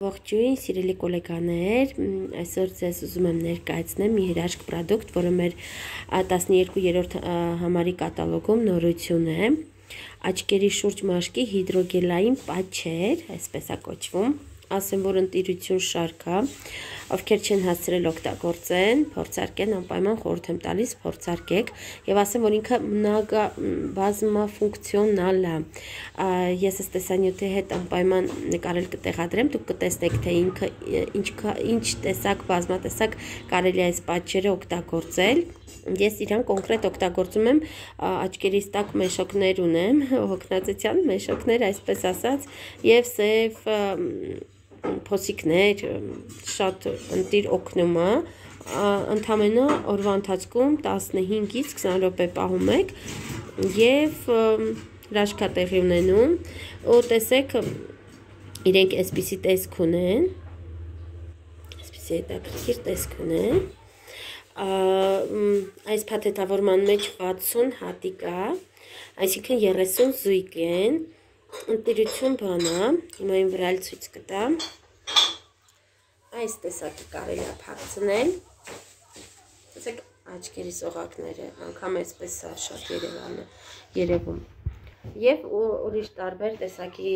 Ողջույն, սիրելի գոլեգաներ, այսօր ձեզ ուզում եմ ներկայացնեմ մի հրաշք պրոդուկտ, որը մեր 12-րդ համարի կատալոգում նորություն է։ Աչքերի շուրջ մաշկի հիդրոգելային պատչեր, այսպես է կոչվում։ Ասեմ, որ ընտիրություն շարքա, ովքեր չեն հասցրել օգտագործեն, փորձարկեն, անպայման խորհուրդ եմ տալիս, փորձարկեք, եւ ասեմ, որ ինքը բազմաֆունկցիոնալ է։ Ես այս տեսանյութի հետ անպայման նկարել կտեղադրեմ, դուք կտեսնեք, թե ինքը ինչ տեսակ, բազմատեսակ կարելի է այս պատչերը օգտագործել։ Ես իրան կոնկրետ օգտագործում եմ, աչքերիս տակ մեշոկներ ունեմ, հոգնածության մեշոկներ, այսպես ասած, եւ սև փոսիկներ, շատ ընտիր օգնում է, ընդամենը օրվա ընթացքում 15-ից 20 րոպե պահում եք եւ հրաշքա տեղի ունենում, ու տեսեք, իրենք այսպիսի տեսք ունեն, այսպիսի հետաքրքիր տեսք ունեն, այս փաթեթավորման մեջ 60 հատիկ է, այսինքն 30 զույգ են, ընտիրություն բան է, հիմա իմ վրա էլ ցույց կտամ, այս տեսակի կարելի է փակցնել, տեսեք աչքերի սողակները, անգամ այսպես է շատ երևում, եւ ուրիշ տարբեր տեսակի